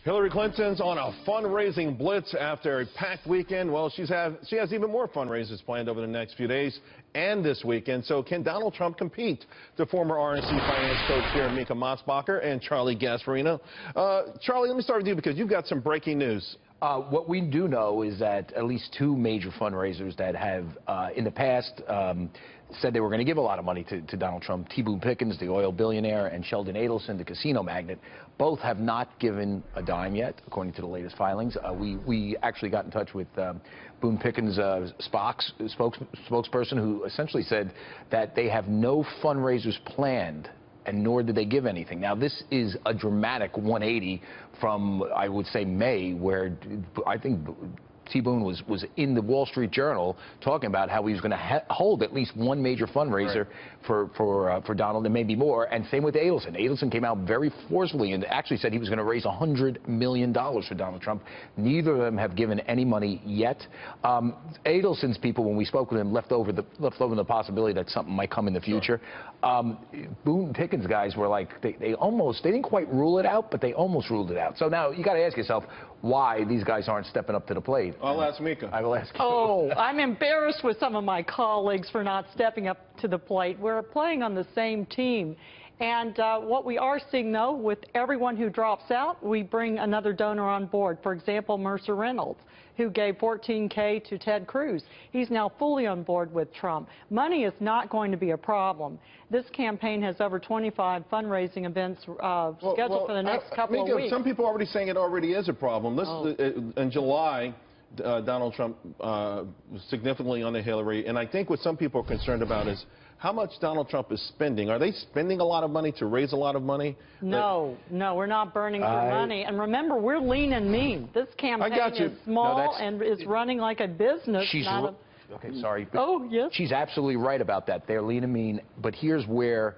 Hillary Clinton's on a fundraising blitz after a packed weekend. Well, she has even more fundraisers planned over the next few days and this weekend. So can Donald Trump compete? The former RNC finance coach here, Mica Mosbacher, and Charlie Gasparino. Charlie, let me start with you because you've got some breaking news. What we do know is that at least two major fundraisers that have, in the past, said they were going to give a lot of money to Donald Trump, Pickens, the oil billionaire, and Sheldon Adelson, the casino magnate, both have not given a dime yet, according to the latest filings. We actually got in touch with Pickens' spokesperson, who essentially said that they have no fundraisers planned, and nor did they give anything. Now, this is a dramatic 180 from, I would say, May, where I think T-Boone was in the Wall Street Journal talking about how he was going to hold at least one major fundraiser for Donald, and maybe more. And same with Adelson. Adelson came out very forcefully and actually said he was going to raise $100 million for Donald Trump. Neither of them have given any money yet. Adelson's people, when we spoke with him, left over the possibility that something might come in the future. Pickens guys were like, they didn't quite rule it out, but they almost ruled it out. So now you got to ask yourself why these guys aren't stepping up to the plate. I'll ask Mica. I will ask you. Oh, I'm embarrassed with some of my colleagues for not stepping up to the plate. We're playing on the same team. And what we are seeing, though, with everyone who drops out, we bring another donor on board. For example, Mercer Reynolds, who gave $14K to Ted Cruz. He's now fully on board with Trump. Money is not going to be a problem. This campaign has over 25 fundraising events scheduled for the next couple of weeks. Some people are already saying it already is a problem. In July, Donald Trump was significantly under Hillary, and I think what some people are concerned about is how much Donald Trump is spending. Are they spending a lot of money to raise a lot of money? No, we're not burning through money. And remember, we're lean and mean. This campaign is small and is running like a business. Okay, sorry. Oh, yes. She's absolutely right about that. They're lean and mean. But here's where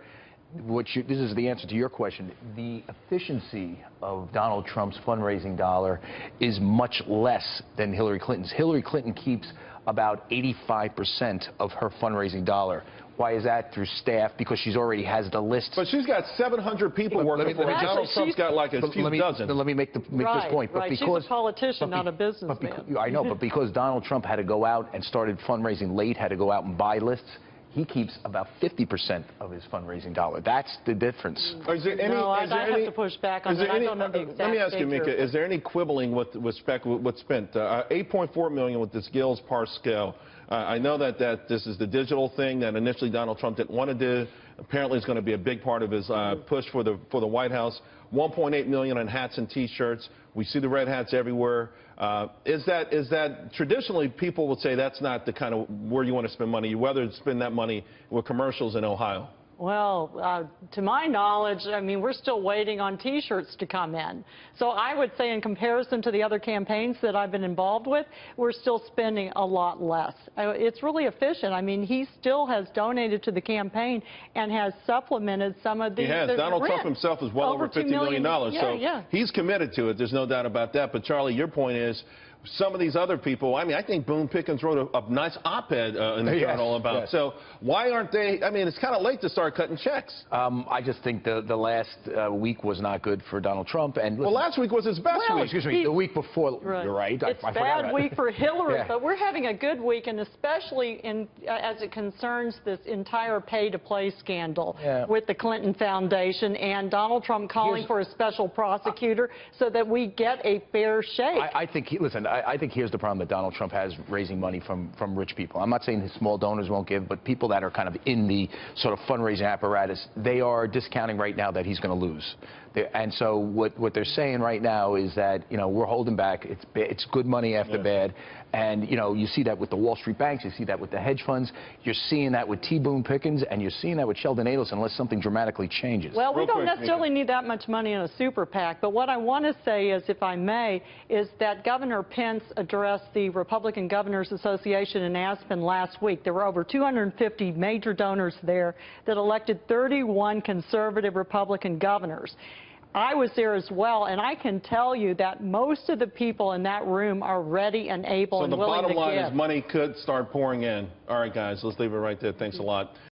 this is the answer to your question. The efficiency of Donald Trump's fundraising dollar is much less than Hillary Clinton's. Hillary Clinton keeps about 85% of her fundraising dollar. Why is that? Through staff, because she already has the list. But she's got 700 people working for her. Donald Trump's got like a few dozen. Let me make this point. But because, she's a politician, not a businessman. I know, but because Donald Trump had to go out and started fundraising late, had to go out and buy lists, he keeps about 50% of his fundraising dollar. That's the difference. I have to push back on that. I don't know the exact Let me ask you, figure. Mica, is there any quibbling with what's spent? $8.4 million with this Gills Parscale. I know that this is the digital thing that initially Donald Trump didn't want to do. Apparently, it's going to be a big part of his push for the White House. $1.8 million on hats and T-shirts. We see the red hats everywhere. Is that traditionally people would say that's not the kind of where you want to spend money? You rather spend that money with commercials in Ohio. Well, to my knowledge, I mean, we're still waiting on T-shirts to come in. So I would say in comparison to the other campaigns that I've been involved with, we're still spending a lot less. It's really efficient. I mean, he still has donated to the campaign and has supplemented some of the He has. Donald Trump himself is well over $50 million. So he's committed to it. There's no doubt about that. But, Charlie, your point is, some of these other people, I mean, I think Pickens wrote a nice op-ed in the Journal about. So why aren't they? I mean, it's kind of late to start cutting checks. I just think the last week was not good for Donald Trump. And well, last week was his best week. Excuse me, the week before. You're right. It's a bad week for Hillary, but we're having a good week, and especially as it concerns this entire pay-to-play scandal with the Clinton Foundation and Donald Trump calling for a special prosecutor so that we get a fair shake. I think, listen, I think here's the problem that Donald Trump has raising money from rich people. I'm not saying his small donors won't give, but people that are kind of in the sort of fundraising apparatus, they are discounting right now that he's going to lose. And so what they're saying right now is that, you know, we're holding back. It's good money after bad. And, you know, you see that with the Wall Street banks. You see that with the hedge funds. You're seeing that with Pickens, and you're seeing that with Sheldon Adelson unless something dramatically changes. Well, we don't necessarily need that much money in a super PAC. But what I want to say is, if I may, is that Governor Pence addressed the Republican Governors Association in Aspen last week. There were over 250 major donors there that elected 31 conservative Republican governors. I was there as well, and I can tell you that most of the people in that room are ready and able and willing to give. So the bottom line is money could start pouring in. All right, guys, let's leave it right there. Thanks a lot.